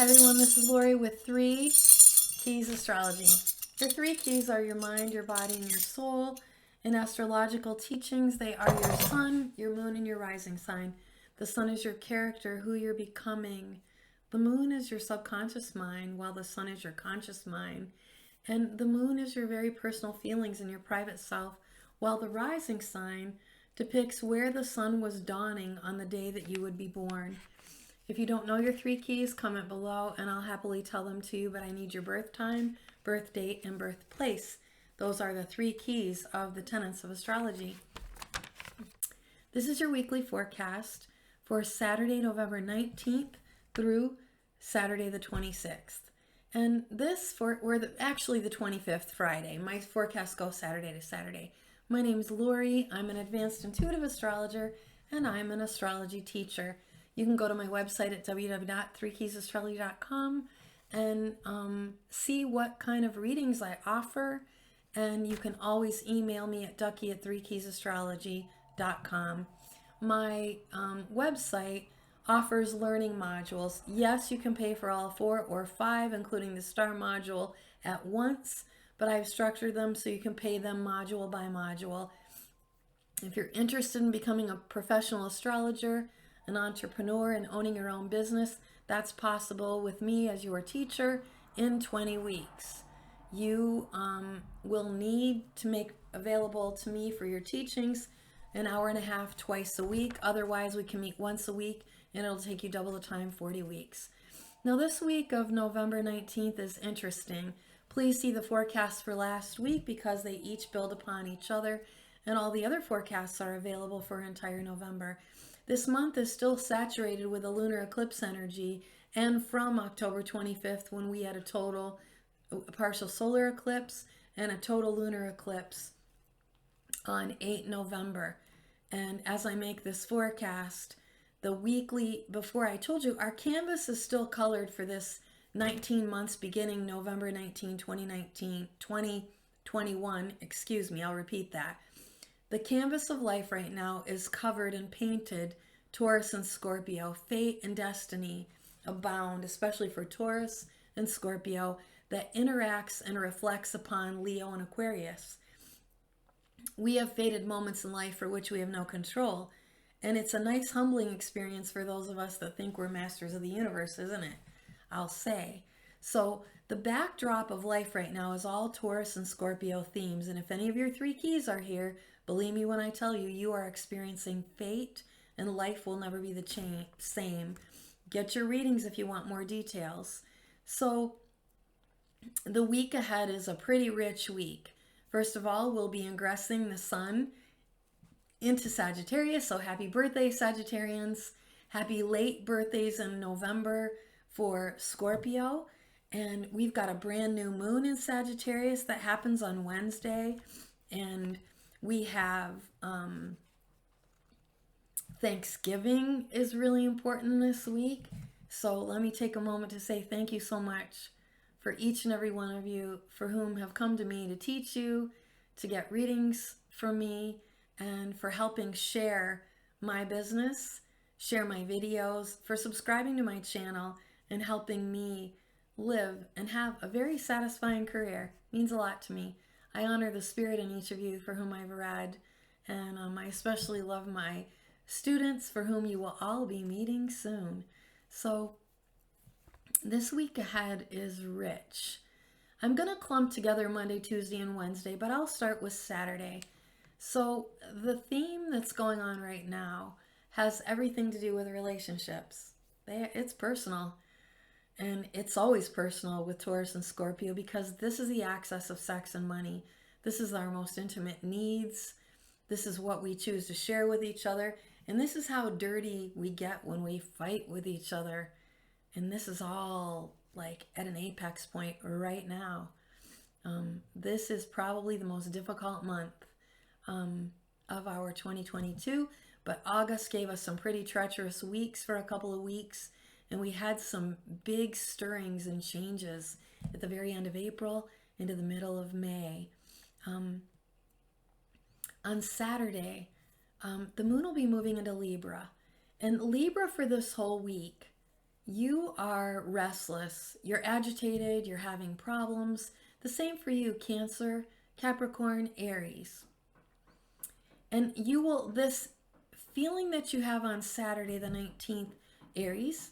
Hi everyone, this is Lori with 3 Keys Astrology. Your 3 keys are your mind, your body, and your soul. In astrological teachings, they are your sun, your moon, and your rising sign. The sun is your character, who you're becoming. The moon is your subconscious mind, while the sun is your conscious mind. And the moon is your very personal feelings and your private self, while the rising sign depicts where the sun was dawning on the day that you would be born. If you don't know your 3 keys, comment below and I'll happily tell them to you, but I need your birth time, birth date, and birthplace. Those are the 3 keys of the tenets of astrology. This is your weekly forecast for Saturday, November 19th through Saturday the 26th. And actually the 25th, Friday. My forecast goes Saturday to Saturday. My name is Lori. I'm an advanced intuitive astrologer and I'm an astrology teacher. You can go to my website at www.3keysastrology.com and see what kind of readings I offer. And you can always email me at ducky@3keysastrology.com. My website offers learning modules. Yes, you can pay for all 4 or 5, including the star module, at once, but I've structured them so you can pay them module by module. If you're interested in becoming a professional astrologer, an entrepreneur, and owning your own business, that's possible with me as your teacher in 20 weeks. You will need to make available to me for your teachings an hour and a half twice a week. Otherwise, we can meet once a week and it'll take you double the time, 40 weeks. Now, this week of November 19th is interesting. Please see the forecast for last week because they each build upon each other, and all the other forecasts are available for entire November. This month is still saturated with a lunar eclipse energy, and from October 25th, when we had a partial solar eclipse and a total lunar eclipse on 8 November. And as I make this forecast, the weekly, before I told you, our canvas is still colored for this 19 months beginning November 19, 2021. Excuse me, I'll repeat that. The canvas of life right now is covered and painted Taurus and Scorpio. Fate and destiny abound, especially for Taurus and Scorpio, that interacts and reflects upon Leo and Aquarius. We have fated moments in life for which we have no control, and it's a nice humbling experience for those of us that think we're masters of the universe, isn't it? I'll say. So the backdrop of life right now is all Taurus and Scorpio themes, and if any of your 3 keys are here, believe me when I tell you, you are experiencing fate and life will never be the same. Get your readings if you want more details. So the week ahead is a pretty rich week. First of all, we'll be ingressing the sun into Sagittarius, so happy birthday, Sagittarians. Happy late birthdays in November for Scorpio. And we've got a brand new moon in Sagittarius that happens on Wednesday. And we have Thanksgiving is really important this week. So let me take a moment to say thank you so much for each and every one of you for whom have come to me to teach you, to get readings from me, and for helping share my business, share my videos, for subscribing to my channel, and helping me live and have a very satisfying career. It means a lot to me. I honor the spirit in each of you for whom I've read, and I especially love my students for whom you will all be meeting soon. So this week ahead is rich. I'm going to clump together Monday, Tuesday, and Wednesday, but I'll start with Saturday. So the theme that's going on right now has everything to do with relationships. It's personal. And it's always personal with Taurus and Scorpio because this is the axis of sex and money. This is our most intimate needs. This is what we choose to share with each other. And this is how dirty we get when we fight with each other. And this is all like at an apex point right now. This is probably the most difficult month of our 2022. But August gave us some pretty treacherous weeks for a couple of weeks. And we had some big stirrings and changes at the very end of April into the middle of May. On Saturday, the moon will be moving into Libra. And Libra for this whole week, You are restless, you're agitated, you're having problems. The same for you, Cancer, Capricorn, Aries. And you will, this feeling that you have on Saturday the 19th, Aries,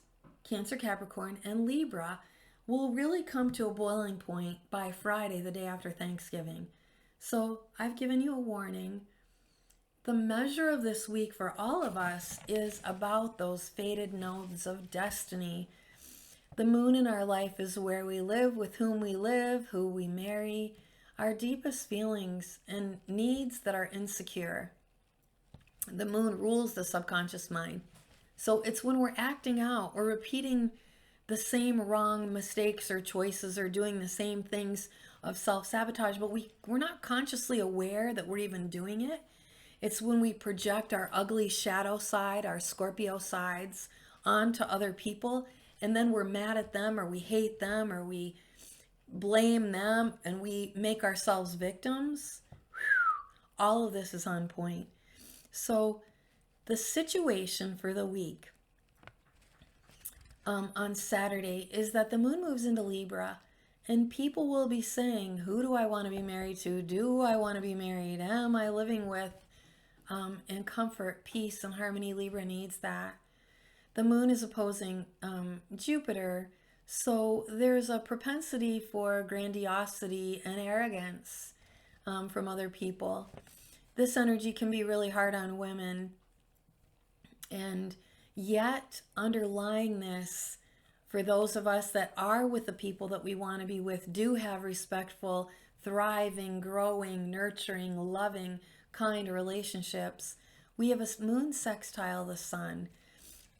Cancer, Capricorn, and Libra, will really come to a boiling point by Friday, the day after Thanksgiving. So I've given you a warning. The measure of this week for all of us is about those fated nodes of destiny. The moon in our life is where we live, with whom we live, who we marry, our deepest feelings and needs that are insecure. The moon rules the subconscious mind. So it's when we're acting out or repeating the same wrong mistakes or choices or doing the same things of self-sabotage, but we're not consciously aware that we're even doing it. It's when we project our ugly shadow side, our Scorpio sides, onto other people, and then we're mad at them or we hate them or we blame them and we make ourselves victims. All of this is on point. So the situation for the week on Saturday is that the moon moves into Libra, and people will be saying, who do I want to be married to? Do I want to be married? Am I living with? And comfort, peace, and harmony. Libra needs that. The moon is opposing Jupiter, so there's a propensity for grandiosity and arrogance from other people. This energy can be really hard on women, and yet underlying this, for those of us that are with the people that we want to be with, do have respectful, thriving, growing, nurturing, loving, kind relationships. We have a moon sextile the sun,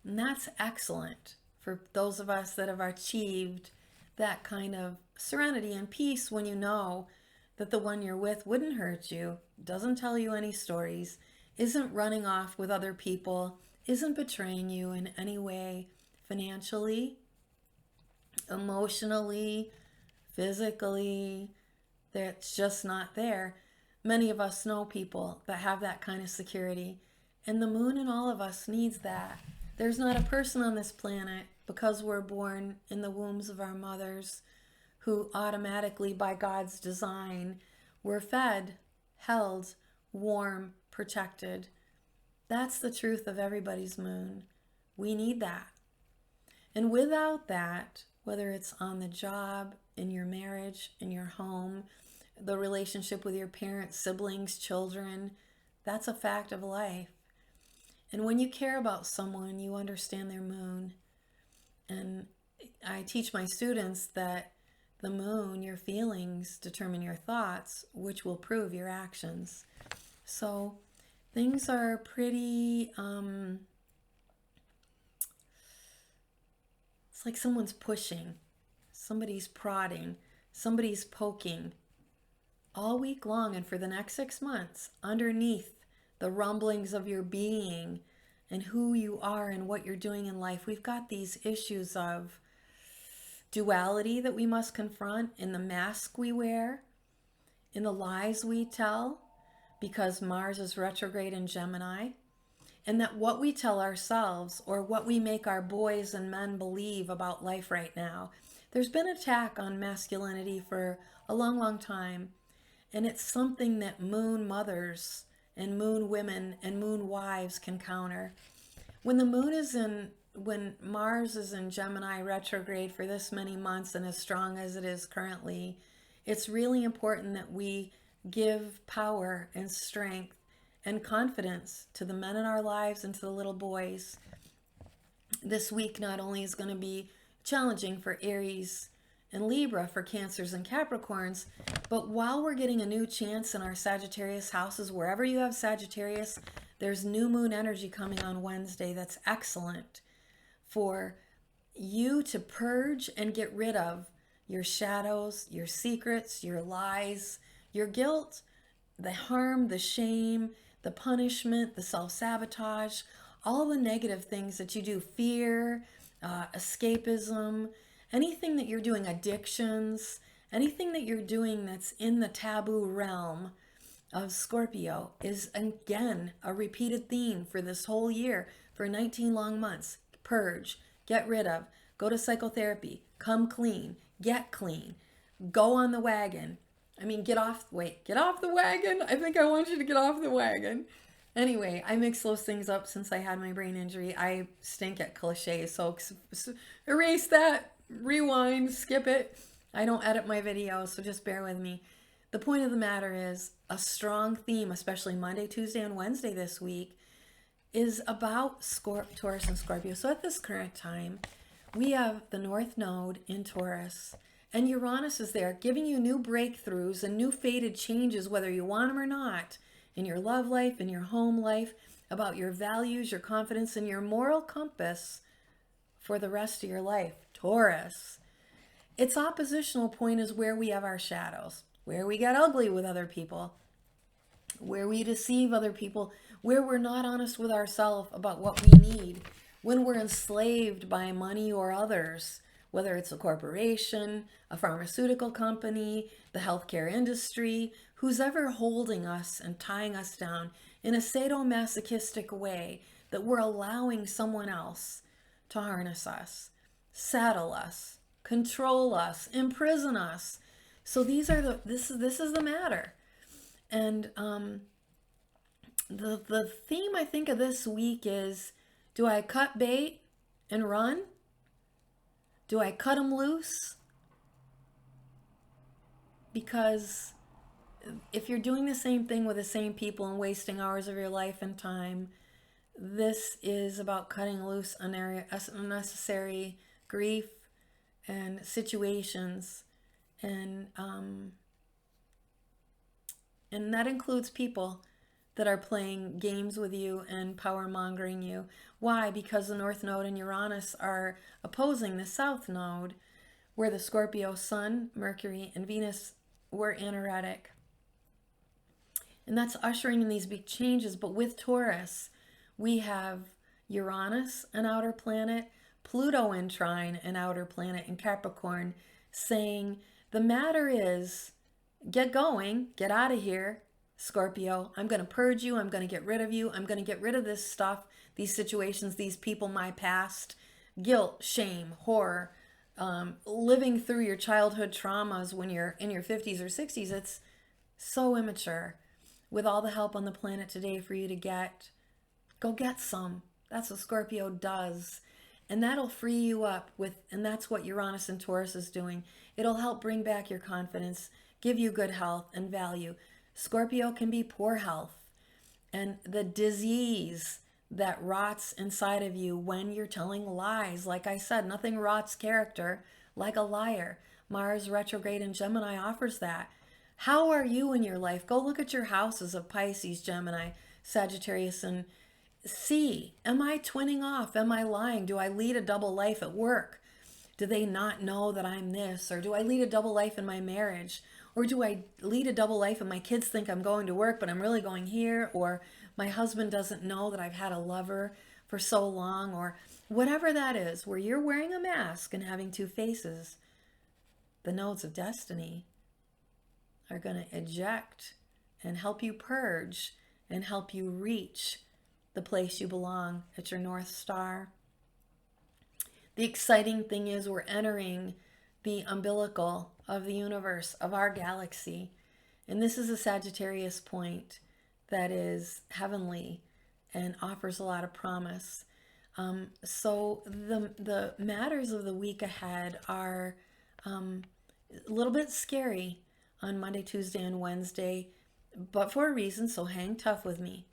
and that's excellent for those of us that have achieved that kind of serenity and peace when you know that the one you're with wouldn't hurt you, doesn't tell you any stories, isn't running off with other people, isn't betraying you in any way, financially, emotionally, physically. That's just not there. Many of us know people that have that kind of security, and the moon in all of us needs that. There's not a person on this planet, because we're born in the wombs of our mothers, who automatically, by God's design, were fed, held, warm, protected. That's the truth of everybody's moon. We need that. And without that, whether it's on the job, in your marriage, in your home, the relationship with your parents, siblings, children, that's a fact of life. And when you care about someone, you understand their moon. And I teach my students that the moon, your feelings, determine your thoughts, which will prove your actions. So things are pretty, it's like someone's pushing, somebody's prodding, somebody's poking all week long and for the next 6 months, underneath the rumblings of your being and who you are and what you're doing in life. We've got these issues of duality that we must confront in the mask we wear, in the lies we tell, because Mars is retrograde in Gemini, and that what we tell ourselves or what we make our boys and men believe about life right now. There's been an attack on masculinity for a long, long time, and it's something that moon mothers and moon women and moon wives can counter. When Mars is in Gemini retrograde for this many months and as strong as it is currently, it's really important that we give power and strength and confidence to the men in our lives and to the little boys. This week not only is going to be challenging for Aries and Libra, for Cancers and Capricorns, but while we're getting a new chance in our Sagittarius houses, wherever you have Sagittarius, there's new moon energy coming on Wednesday that's excellent for you to purge and get rid of your shadows, your secrets, your lies, your guilt, the harm, the shame, the punishment, the self-sabotage, all the negative things that you do, fear, escapism, anything that you're doing, addictions, anything that you're doing that's in the taboo realm of Scorpio is, again, a repeated theme for this whole year, for 19 long months. Purge, get rid of, go to psychotherapy, come clean, get clean, go on the wagon. I mean, get off the wagon. I think I want you to get off the wagon. Anyway, I mix those things up since I had my brain injury. I stink at cliches, so erase that, rewind, skip it. I don't edit my videos, so just bear with me. The point of the matter is a strong theme, especially Monday, Tuesday, and Wednesday this week, is about Taurus and Scorpio. So at this current time, we have the North Node in Taurus, and Uranus is there giving you new breakthroughs and new fated changes, whether you want them or not, in your love life, in your home life, about your values, your confidence, and your moral compass for the rest of your life. Taurus. Its oppositional point is where we have our shadows, where we get ugly with other people, where we deceive other people, where we're not honest with ourselves about what we need, when we're enslaved by money or others, whether it's a corporation, a pharmaceutical company, the healthcare industry, who's ever holding us and tying us down in a sadomasochistic way that we're allowing someone else to harness us, saddle us, control us, imprison us. So this is the matter. And the theme I think of this week is, do I cut bait and run? Do I cut them loose? Because if you're doing the same thing with the same people and wasting hours of your life and time, this is about cutting loose unnecessary grief and situations, and that includes people that are playing games with you and power mongering you. Why? Because the North Node and Uranus are opposing the South Node, where the Scorpio Sun, Mercury, and Venus were anoretic. And that's ushering in these big changes. But with Taurus, we have Uranus, an outer planet, Pluto in trine, an outer planet in Capricorn, saying the matter is, get going, get out of here, Scorpio. I'm going to purge you. I'm going to get rid of you. I'm going to get rid of this stuff, these situations, these people, my past, guilt, shame, horror, living through your childhood traumas when you're in your 50s or 60s. It's so immature. With all the help on the planet today for you to go get some. That's what Scorpio does. And that'll free you up and that's what Uranus and Taurus is doing. It'll help bring back your confidence, give you good health and value. Scorpio can be poor health, and the disease that rots inside of you when you're telling lies. Like I said, nothing rots character like a liar. Mars retrograde in Gemini offers that. How are you in your life? Go look at your houses of Pisces, Gemini, Sagittarius, and see, am I twinning off? Am I lying? Do I lead a double life at work? Do they not know that I'm this? Or do I lead a double life in my marriage? Or do I lead a double life and my kids think I'm going to work, but I'm really going here? Or my husband doesn't know that I've had a lover for so long? Or whatever that is, where you're wearing a mask and having two faces, the nodes of destiny are going to eject and help you purge and help you reach the place you belong at your North Star. The exciting thing is we're entering the umbilical of the universe, of our galaxy. And this is a Sagittarius point that is heavenly and offers a lot of promise. So the matters of the week ahead are a little bit scary on Monday, Tuesday, and Wednesday, but for a reason, so hang tough with me.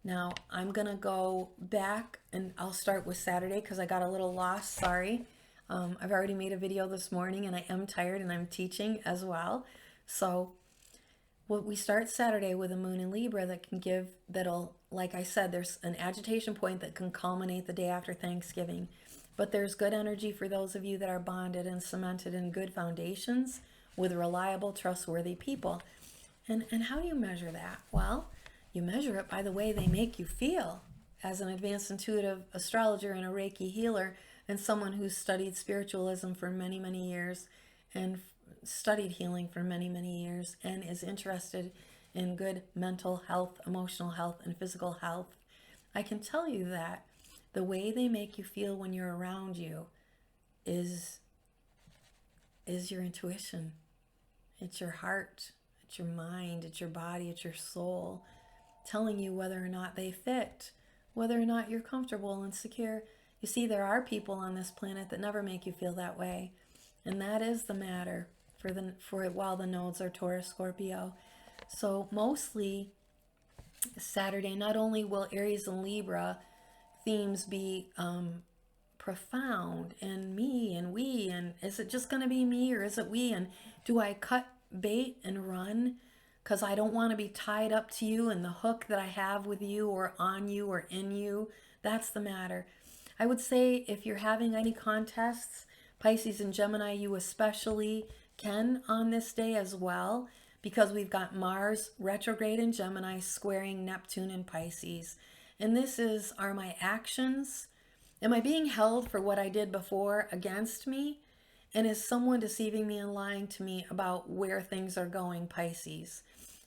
Now, I'm going to go back and I'll start with Saturday because I got a little lost, sorry. I've already made a video this morning and I am tired and I'm teaching as well. So we start Saturday with a moon in Libra that'll, like I said, there's an agitation point that can culminate the day after Thanksgiving. But there's good energy for those of you that are bonded and cemented in good foundations with reliable, trustworthy people. And how do you measure that? Well, you measure it by the way they make you feel. As an advanced intuitive astrologer and a Reiki healer and someone who's studied spiritualism for many, many years and studied healing for many, many years and is interested in good mental health, emotional health, and physical health, I can tell you that the way they make you feel when you're around you is your intuition. It's your heart, it's your mind, it's your body, it's your soul telling you whether or not they fit, whether or not you're comfortable and secure. You see, there are people on this planet that never make you feel that way. And that is the matter for it while the nodes are Taurus, Scorpio. So mostly Saturday, not only will Aries and Libra themes be profound and me and we, and is it just going to be me or is it we, and do I cut bait and run because I don't want to be tied up to you and the hook that I have with you or on you or in you? That's the matter. I would say if you're having any contests, Pisces and Gemini, you especially can on this day as well, because we've got Mars retrograde in Gemini squaring Neptune in Pisces. And this are my actions? Am I being held for what I did before against me? And is someone deceiving me and lying to me about where things are going, Pisces?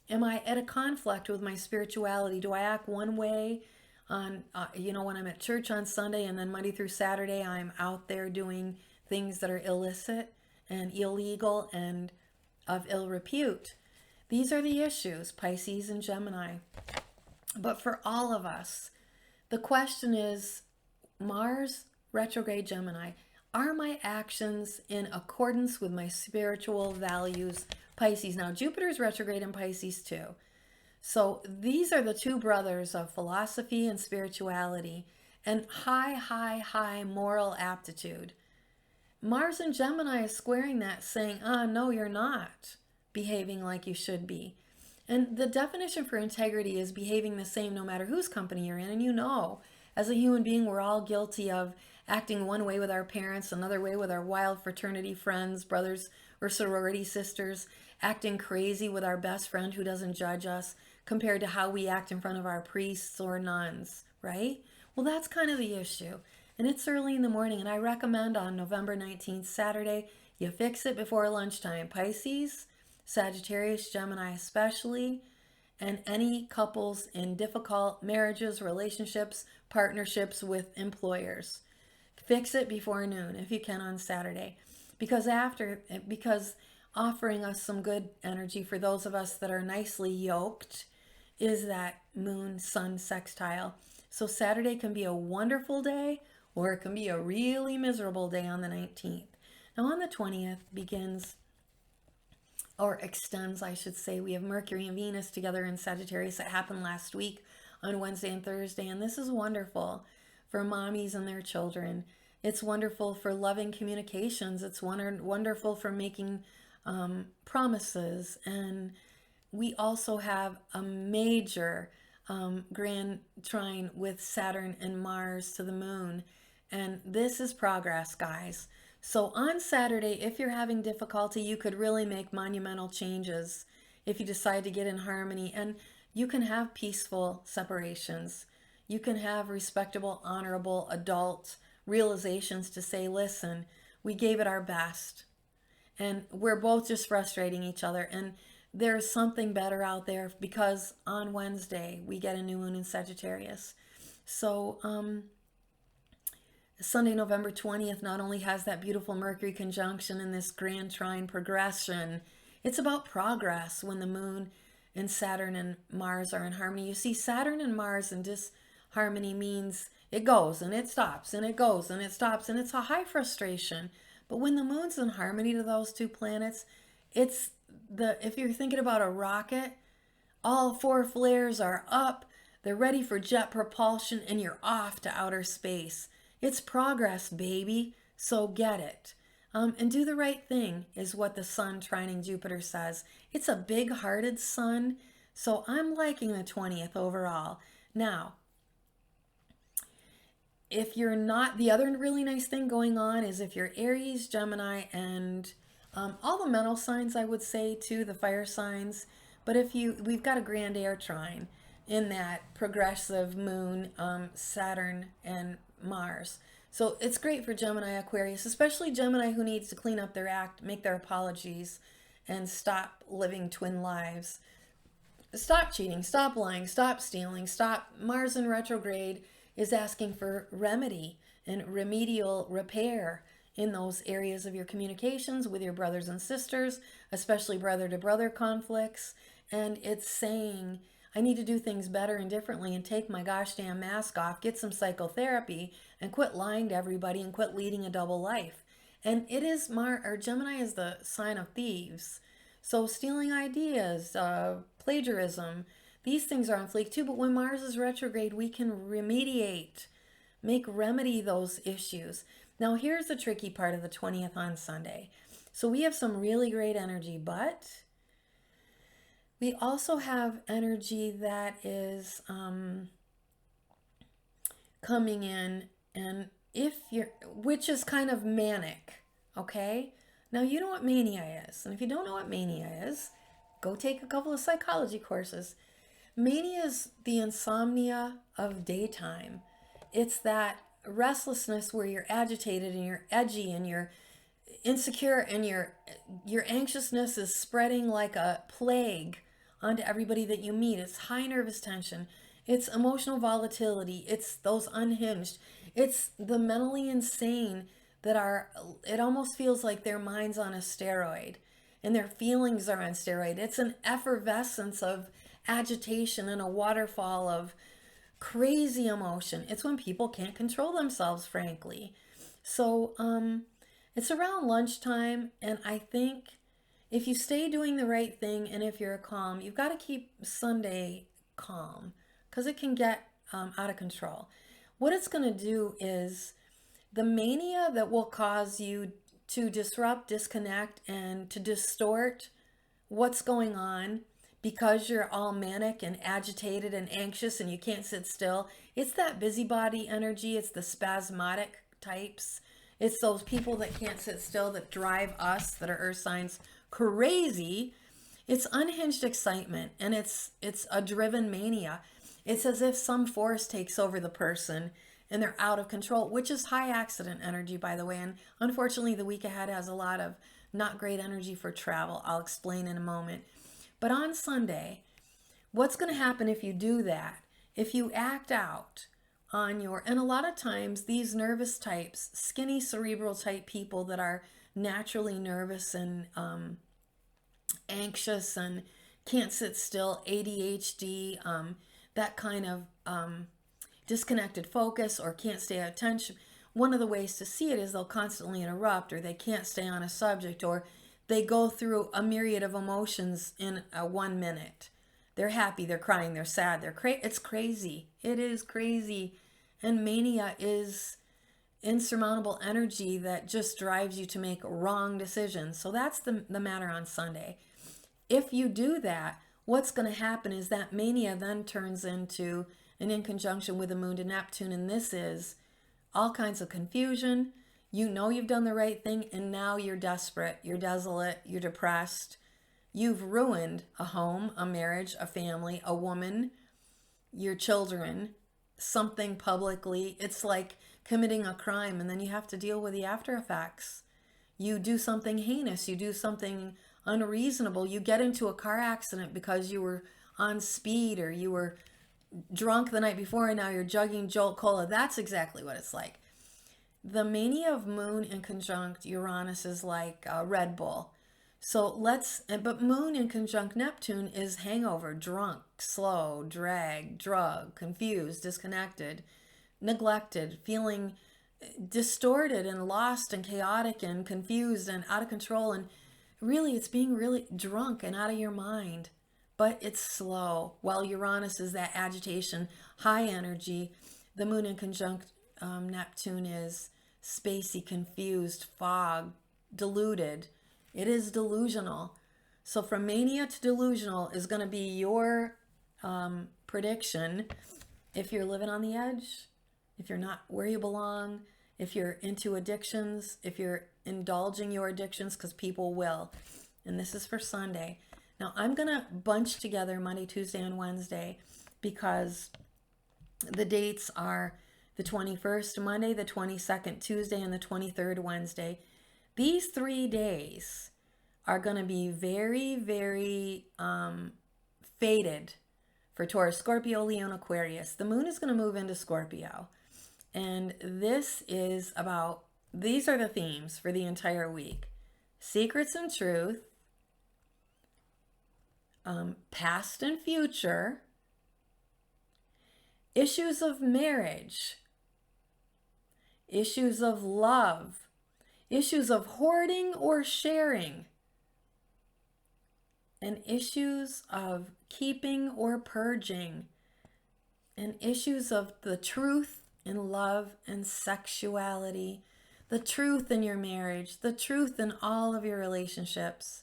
Am I at a conflict with my spirituality? Do I act one way on, when I'm at church on Sunday, and then Monday through Saturday I'm out there doing things that are illicit and illegal and of ill repute? These are the issues, Pisces and Gemini. But for all of us, the question is, Mars retrograde Gemini, are my actions in accordance with my spiritual values, Pisces? Now, Jupiter's retrograde in Pisces too. So these are the two brothers of philosophy and spirituality and high moral aptitude. Mars in Gemini is squaring that, saying, no, you're not behaving like you should be. And the definition for integrity is behaving the same no matter whose company you're in. And as a human being, we're all guilty of acting one way with our parents, another way with our wild fraternity friends, brothers or sorority sisters, acting crazy with our best friend who doesn't judge us compared to how we act in front of our priests or nuns, right? Well, that's kind of the issue. And it's early in the morning, and I recommend on November 19th, Saturday, you fix it before lunchtime. Pisces, Sagittarius, Gemini especially, and any couples in difficult marriages, relationships, partnerships with employers. Fix it before noon if you can on Saturday, because offering us some good energy for those of us that are nicely yoked is that moon-sun sextile. So Saturday can be a wonderful day, or it can be a really miserable day on the 19th. Now on the 20th extends, I should say. We have Mercury and Venus together in Sagittarius. That happened last week on Wednesday and Thursday, and this is wonderful for mommies and their children. It's wonderful for loving communications. It's wonderful for making promises. And we also have a major grand trine with Saturn and Mars to the moon. And this is progress, guys. So on Saturday, if you're having difficulty, you could really make monumental changes if you decide to get in harmony. And you can have peaceful separations. You can have respectable, honorable, adult realizations to say, listen, we gave it our best. And we're both just frustrating each other. And there's something better out there, because on Wednesday, we get a new moon in Sagittarius. So Sunday, November 20th, not only has that beautiful Mercury conjunction and this grand trine progression, it's about progress when the moon and Saturn and Mars are in harmony. You see, Saturn and Mars in disharmony means it goes and it stops and it goes and it stops, and it's a high frustration. But when the moon's in harmony to those two planets, if you're thinking about a rocket, all four flares are up, they're ready for jet propulsion, and you're off to outer space. It's progress, baby. So get it. And do the right thing is what the sun trining Jupiter says. It's a big-hearted sun. So I'm liking the 20th overall. Now, if you're not, the other really nice thing going on is if you're Aries, Gemini, and all the mental signs, I would say too, the fire signs. But we've got a grand air trine in that progressive moon, Saturn and Mars. So it's great for Gemini, Aquarius, especially Gemini who needs to clean up their act, make their apologies, and stop living twin lives. Stop cheating, stop lying, stop stealing, stop. Mars in retrograde is asking for remedy and remedial repair in those areas of your communications with your brothers and sisters, especially brother to brother conflicts. And it's saying, I need to do things better and differently and take my gosh damn mask off, get some psychotherapy, and quit lying to everybody and quit leading a double life. And it is Gemini is the sign of thieves. So stealing ideas, plagiarism, these things are on fleek too. But when Mars is retrograde, we can remediate, remedy those issues. Now, here's the tricky part of the 20th on Sunday. So we have some really great energy, but we also have energy that is coming in, and which is kind of manic, okay? Now, you know what mania is. And if you don't know what mania is, go take a couple of psychology courses. Mania is the insomnia of daytime. It's that restlessness where you're agitated and you're edgy and you're insecure and your anxiousness is spreading like a plague onto everybody that you meet. It's high nervous tension. It's emotional volatility. It's those unhinged. It's the mentally insane that it almost feels like their mind's on a steroid and their feelings are on steroid. It's an effervescence of agitation and a waterfall of crazy emotion. It's when people can't control themselves, frankly. So it's around lunchtime, and I think if you stay doing the right thing and if you're calm, you've got to keep Sunday calm because it can get out of control. What it's going to do is the mania that will cause you to disrupt, disconnect, and to distort what's going on because you're all manic and agitated and anxious and you can't sit still. It's that busybody energy. It's the spasmodic types. It's those people that can't sit still that drive us, that are earth signs, crazy. It's unhinged excitement, and it's a driven mania. It's as if some force takes over the person and they're out of control, which is high accident energy, by the way. And unfortunately, the week ahead has a lot of not great energy for travel. I'll explain in a moment. But on Sunday, what's going to happen if you do that? If you act out on and a lot of times these nervous types, skinny cerebral type people that are naturally nervous and anxious and can't sit still, ADHD, that kind of disconnected focus or can't stay at attention. One of the ways to see it is they'll constantly interrupt, or they can't stay on a subject, or they go through a myriad of emotions in 1 minute. They're happy, they're crying, they're sad, it's crazy. It is crazy. And mania is insurmountable energy that just drives you to make wrong decisions. So that's the matter on Sunday. If you do that, what's going to happen is that mania then turns into an in conjunction with the moon to Neptune, and this is all kinds of confusion. You know you've done the right thing, and now you're desperate, you're desolate, you're depressed. You've ruined a home, a marriage, a family, a woman, your children, something publicly. It's like committing a crime, and then you have to deal with the after effects. You do something heinous, you do something unreasonable, you get into a car accident because you were on speed or you were drunk the night before and now you're jugging Jolt Cola. That's exactly what it's like. The mania of moon in conjunct Uranus is like Red Bull. But moon in conjunct Neptune is hangover, drunk, slow, drag, drug, confused, disconnected, neglected, feeling distorted and lost and chaotic and confused and out of control. And really, it's being really drunk and out of your mind. But it's slow. While Uranus is that agitation, high energy, the moon in conjunct Neptune is spacey, confused, fog, deluded. It is delusional. So from mania to delusional is going to be your prediction if you're living on the edge, if you're not where you belong, if you're into addictions, if you're indulging your addictions, because people will. And this is for Sunday. Now, I'm going to bunch together Monday, Tuesday, and Wednesday because the dates are the 21st Monday, the 22nd Tuesday, and the 23rd Wednesday. These 3 days are going to be very, very fated for Taurus, Scorpio, Leo, and Aquarius. The moon is going to move into Scorpio. And this is about these are the themes for the entire week: secrets and truth, past and future, issues of marriage, issues of love, issues of hoarding or sharing, and issues of keeping or purging, and issues of the truth in love and sexuality, the truth in your marriage, the truth in all of your relationships.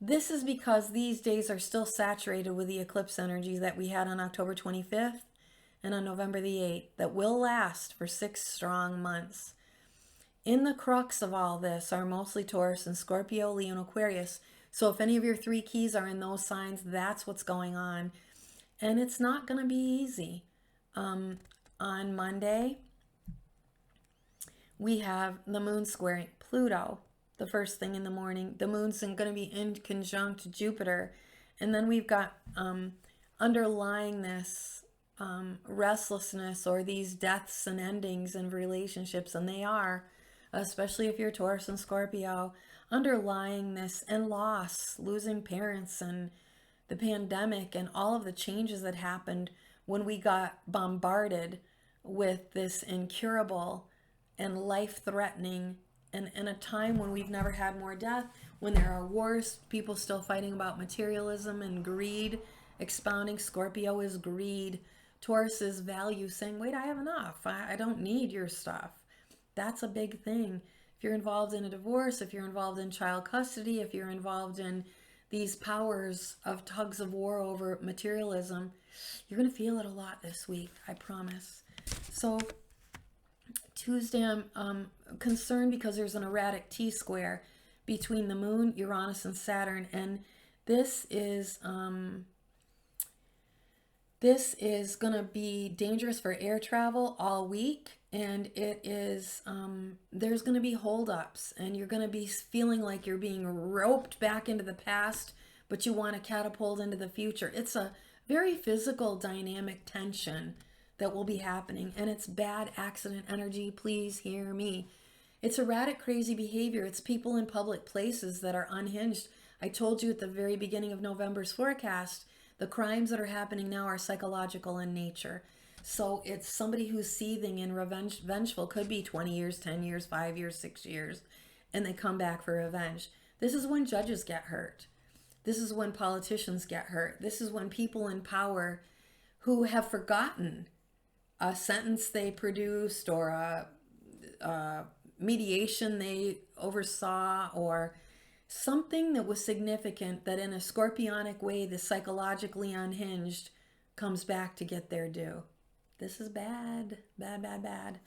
This is because these days are still saturated with the eclipse energy that we had on October 25th and on November the 8th that will last for 6 strong months. In the crux of all this are mostly Taurus and Scorpio, Leo, and Aquarius. So if any of your 3 keys are in those signs, that's what's going on. And it's not going to be easy. On Monday, we have the moon squaring Pluto the first thing in the morning. The moon's going to be in conjunct Jupiter. And then we've got underlying this restlessness or these deaths and endings in relationships. And they are, especially if you're Taurus and Scorpio, underlying this and loss, losing parents and the pandemic and all of the changes that happened when we got bombarded with this incurable and life-threatening, and in a time when we've never had more death, when there are wars, people still fighting about materialism and greed. Expounding Scorpio is greed. Taurus is value, saying, wait, I have enough. I don't need your stuff. That's a big thing. If you're involved in a divorce, if you're involved in child custody, if you're involved in these powers of tugs of war over materialism, you're going to feel it a lot this week, I promise. So Tuesday, I'm concerned because there's an erratic T-square between the moon, Uranus, and Saturn, and this is going to be dangerous for air travel all week, and it is there's going to be holdups, and you're going to be feeling like you're being roped back into the past, but you want to catapult into the future. It's a very physical dynamic tension that will be happening, and it's bad accident energy. Please hear me. It's erratic, crazy behavior. It's people in public places that are unhinged. I told you at the very beginning of November's forecast, the crimes that are happening now are psychological in nature. So it's somebody who's seething and vengeful. Could be 20 years, 10 years, 5 years, 6 years, and they come back for revenge. This is when judges get hurt. This is when politicians get hurt. This is when people in power who have forgotten a sentence they produced or a mediation they oversaw or something that was significant, that in a scorpionic way, the psychologically unhinged comes back to get their due. This is bad, bad, bad, bad.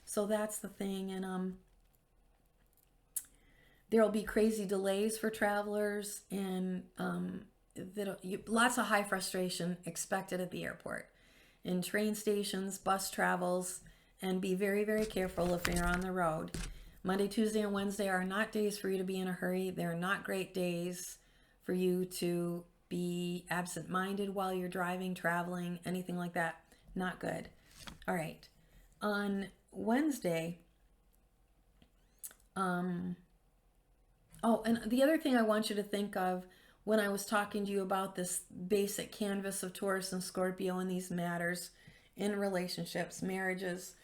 So that's the thing. And there'll be crazy delays for travelers, and lots of high frustration expected at the airport, in train stations, bus travels, and be very, very careful if you're on the road. Monday, Tuesday, and Wednesday are not days for you to be in a hurry. They're not great days for you to be absent-minded while you're driving, traveling, anything like that. Not good. All right. On Wednesday, and the other thing I want you to think of when I was talking to you about this basic canvas of Taurus and Scorpio and these matters in relationships, marriages,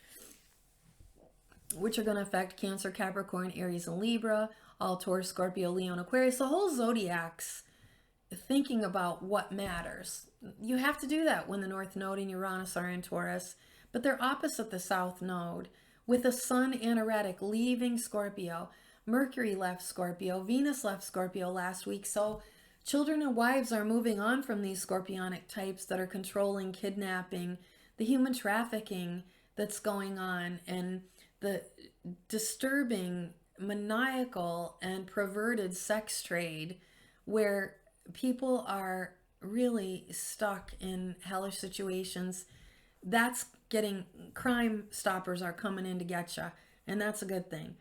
which are going to affect Cancer, Capricorn, Aries, and Libra, all Taurus, Scorpio, Leo, and Aquarius, the whole zodiac's thinking about what matters. You have to do that when the North Node and Uranus are in Taurus, but they're opposite the South Node, with the Sun and erratic leaving Scorpio. Mercury left Scorpio, Venus left Scorpio last week, so children and wives are moving on from these scorpionic types that are controlling, kidnapping, the human trafficking that's going on, and the disturbing, maniacal, and perverted sex trade where people are really stuck in hellish situations. That's getting, crime stoppers are coming in to get you, and that's a good thing.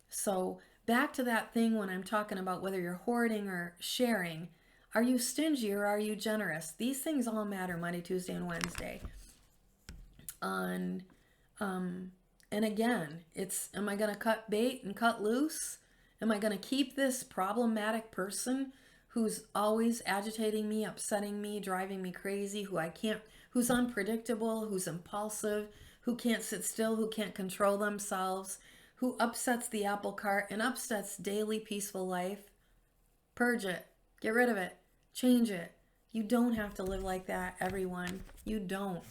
So back to that thing when I'm talking about whether you're hoarding or sharing. Are you stingy or are you generous? These things all matter Monday, Tuesday, and Wednesday. And And again, am I going to cut bait and cut loose? Am I going to keep this problematic person who's always agitating me, upsetting me, driving me crazy, who's unpredictable, who's impulsive, who can't sit still, who can't control themselves, who upsets the apple cart and upsets daily peaceful life? Purge it. Get rid of it. Change it. You don't have to live like that, everyone. You don't.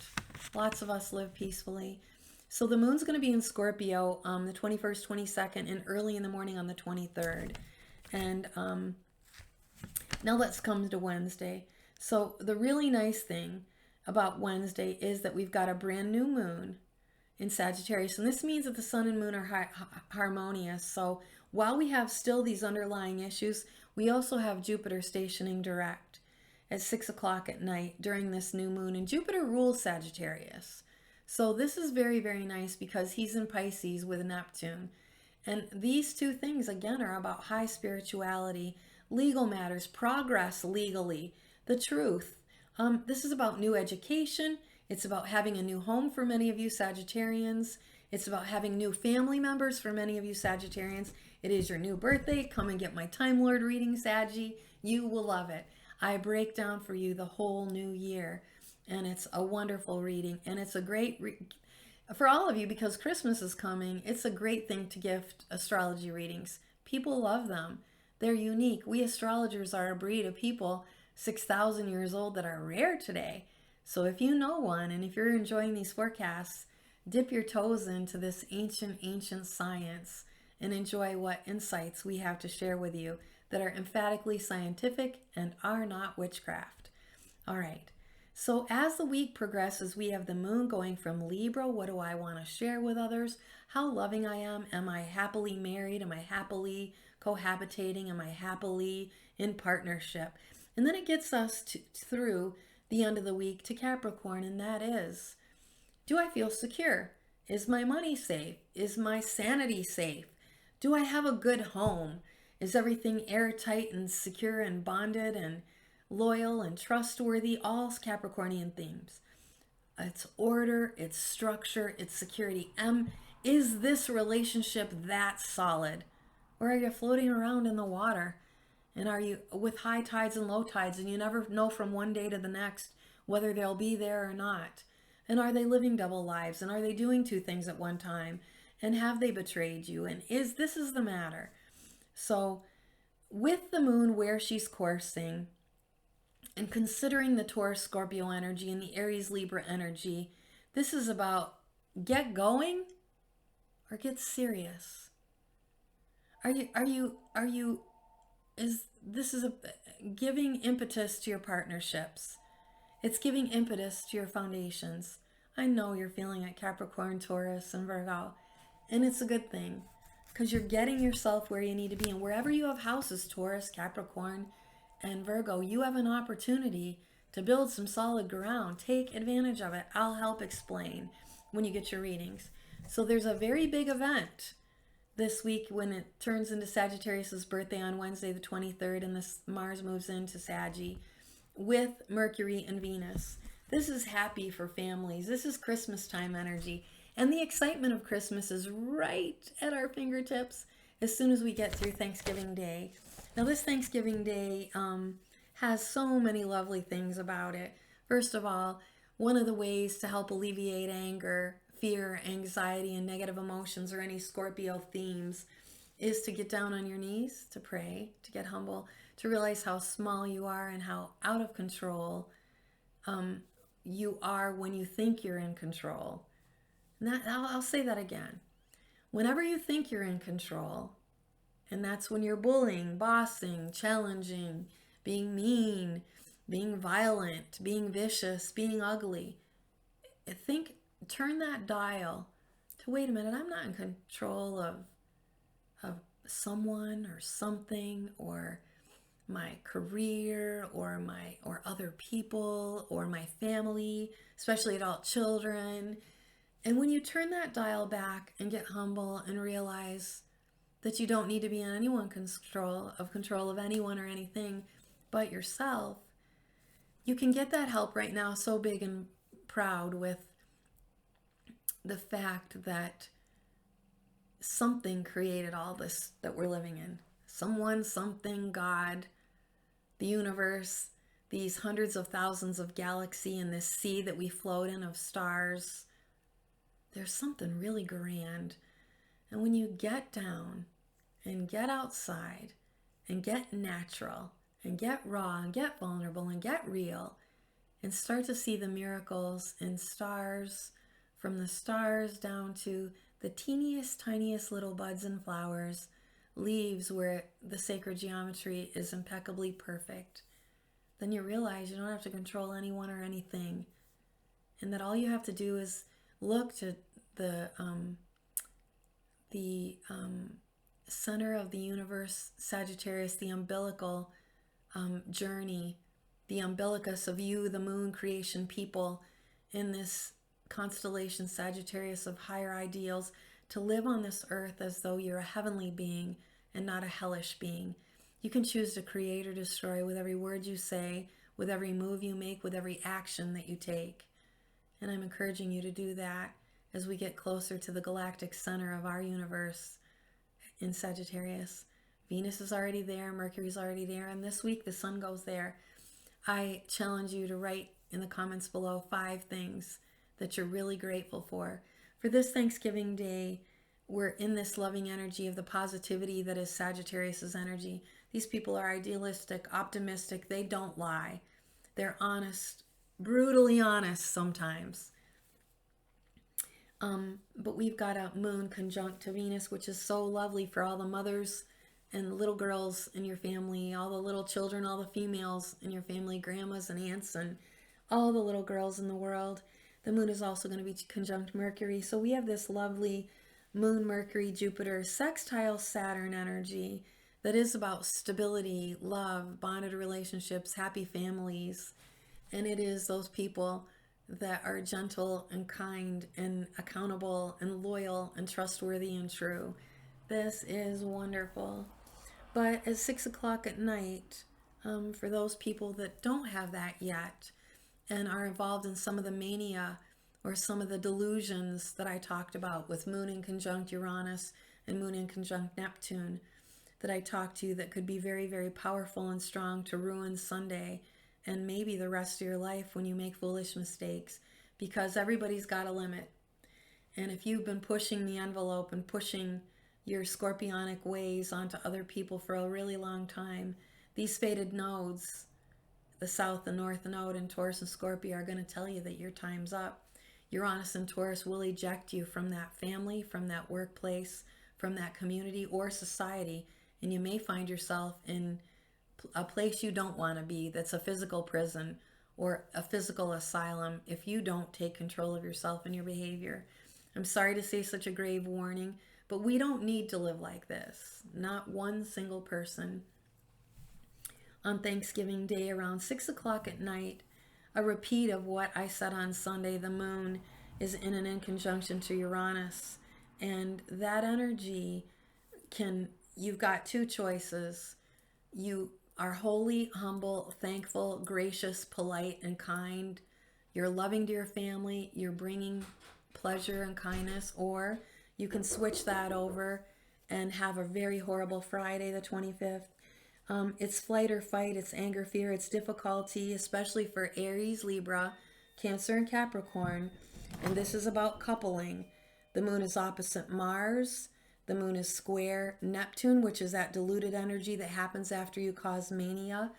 Lots of us live peacefully. So the moon's going to be in Scorpio the 21st, 22nd, and early in the morning on the 23rd. And now let's come to Wednesday. So the really nice thing about Wednesday is that we've got a brand new moon in Sagittarius. And this means that the sun and moon are harmonious. So while we have still these underlying issues, we also have Jupiter stationing direct at 6 o'clock at night during this new moon. And Jupiter rules Sagittarius. So this is very, very nice because he's in Pisces with Neptune. And these two things, again, are about high spirituality, legal matters, progress legally, the truth. This is about new education. It's about having a new home for many of you Sagittarians. It's about having new family members for many of you Sagittarians. It is your new birthday. Come and get my Time Lord reading, Saggi. You will love it. I break down for you the whole new year. And it's a wonderful reading. And it's a great, for all of you, because Christmas is coming, it's a great thing to gift astrology readings. People love them. They're unique. We astrologers are a breed of people 6,000 years old that are rare today. So if you know one, and if you're enjoying these forecasts, dip your toes into this ancient science and enjoy what insights we have to share with you that are emphatically scientific and are not witchcraft. All right. So as the week progresses, we have the moon going from Libra. What do I want to share with others? How loving I am. Am I happily married? Am I happily cohabitating? Am I happily in partnership? And then it gets us through the end of the week to Capricorn, and that is, do I feel secure? Is my money safe? Is my sanity safe? Do I have a good home? Is everything airtight and secure and bonded and loyal and trustworthy? All Capricornian themes. It's order, it's structure, it's security. Is this relationship that solid? Or are you floating around in the water? And are you with high tides and low tides, and you never know from one day to the next whether they'll be there or not? And are they living double lives? And are they doing two things at one time? And have they betrayed you? And this is the matter. So with the moon where she's coursing, and considering the Taurus Scorpio energy and the Aries Libra energy, this is about get going or get serious. This is giving impetus to your partnerships. It's giving impetus to your foundations. I know you're feeling it, Capricorn, Taurus, and Virgo, and it's a good thing because you're getting yourself where you need to be. And wherever you have houses, Taurus, Capricorn, and Virgo, you have an opportunity to build some solid ground. Take advantage of it. I'll help explain when you get your readings. So there's a very big event this week when it turns into Sagittarius' birthday on Wednesday the 23rd, and this Mars moves into Saggi with Mercury and Venus. This is happy for families. This is Christmas time energy. And the excitement of Christmas is right at our fingertips as soon as we get through Thanksgiving Day. Now this Thanksgiving Day has so many lovely things about it. First of all, one of the ways to help alleviate anger, fear, anxiety, and negative emotions, or any Scorpio themes, is to get down on your knees, to pray, to get humble, to realize how small you are and how out of control you are when you think you're in control. And I'll say that again. Whenever you think you're in control, and that's when you're bullying, bossing, challenging, being mean, being violent, being vicious, being ugly, turn that dial to, wait a minute, I'm not in control of someone or something, or my career, or other people, or my family, especially adult children. And when you turn that dial back and get humble and realize that you don't need to be in anyone's control of anyone or anything but yourself, you can get that help right now so big and proud with the fact that something created all this that we're living in. Someone, something, God, the universe, these hundreds of thousands of galaxies and this sea that we float in of stars. There's something really grand. And when you get down and get outside and get natural and get raw and get vulnerable and get real and start to see the miracles in stars, from the stars down to the teeniest, tiniest little buds and flowers, leaves where the sacred geometry is impeccably perfect, then you realize you don't have to control anyone or anything. And that all you have to do is look to the center of the universe, Sagittarius, the umbilical journey, the umbilicus of you, the moon creation people in this constellation Sagittarius of higher ideals, to live on this earth as though you're a heavenly being and not a hellish being. You can choose to create or destroy with every word you say, with every move you make, with every action that you take. And I'm encouraging you to do that as we get closer to the galactic center of our universe in Sagittarius. Venus is already there, Mercury's already there, and this week the sun goes there. I challenge you to write in the comments below 5 things that you're really grateful for. For this Thanksgiving Day, we're in this loving energy of the positivity that is Sagittarius's energy. These people are idealistic, optimistic, they don't lie. They're honest, brutally honest sometimes. But we've got a moon conjunct to Venus, which is so lovely for all the mothers and little girls in your family, all the little children, all the females in your family, grandmas and aunts, and all the little girls in the world. The moon is also going to be conjunct Mercury. So we have this lovely moon, Mercury, Jupiter, sextile Saturn energy that is about stability, love, bonded relationships, happy families. And it is those people that are gentle and kind and accountable and loyal and trustworthy and true. This is wonderful. But at 6 o'clock at night, for those people that don't have that yet and are involved in some of the mania or some of the delusions that I talked about with moon in conjunct Uranus and moon in conjunct Neptune that I talked to, that could be very, very powerful and strong to ruin Sunday and maybe the rest of your life when you make foolish mistakes, because everybody's got a limit. And if you've been pushing the envelope and pushing your scorpionic ways onto other people for a really long time, these fated nodes, the South and North Node in Taurus and Scorpio, are going to tell you that your time's up. Uranus and Taurus will eject you from that family, from that workplace, from that community or society, and you may find yourself in a place you don't want to be, that's a physical prison or a physical asylum, if you don't take control of yourself and your behavior. I'm sorry to say such a grave warning, but we don't need to live like this. Not one single person. On Thanksgiving Day around 6 o'clock at night, a repeat of what I said on Sunday, the moon is in an in conjunction to Uranus. And that energy you've got 2 choices. You are holy, humble, thankful, gracious, polite, and kind. You're loving to your family. You're bringing pleasure and kindness. Or you can switch that over and have a very horrible Friday, the 25th. It's flight or fight, it's anger, fear, it's difficulty, especially for Aries, Libra, Cancer, and Capricorn. And this is about coupling. The moon is opposite Mars. The moon is square Neptune, which is that diluted energy that happens after you cause mania.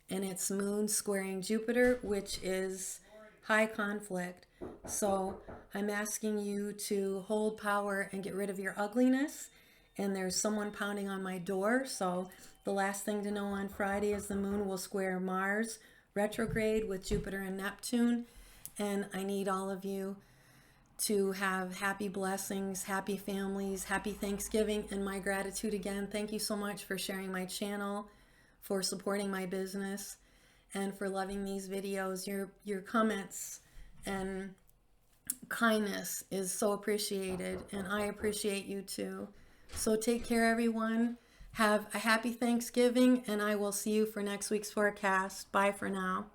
And it's moon squaring Jupiter, which is high conflict. So I'm asking you to hold power and get rid of your ugliness. And there's someone pounding on my door. So the last thing to know on Friday is the moon will square Mars retrograde with Jupiter and Neptune. And I need all of you to have happy blessings, happy families, happy Thanksgiving, and my gratitude again. Thank you so much for sharing my channel, for supporting my business, and for loving these videos. Your comments and kindness is so appreciated, and I appreciate you too. So take care, everyone. Have a happy Thanksgiving, and I will see you for next week's forecast. Bye for now.